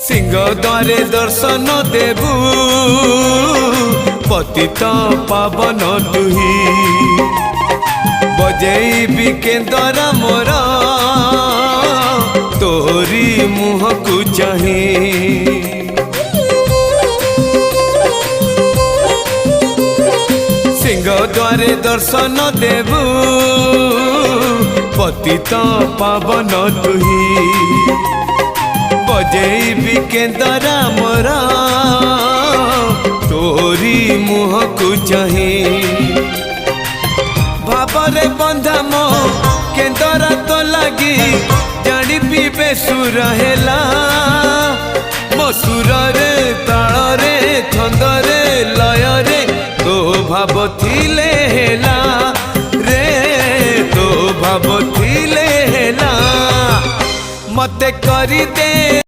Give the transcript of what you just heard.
सिंह द्वारे दर्शन देबू पतित पावन तुही बजेबी केंदरा मोर तोरी मुह को चाही सिंह द्वारे दर्शन देबू पतित पावन तुही बजेबी केंदरा मोर तोरी मुह को चाही भावरे बंधा मो केंदरा तो लगी जानी पीबे सुर हेला मो सुर रे ताल रे छंद रे लय रे तो भाव थिले हेला रे तो भाव थिले हेला मते करी दे।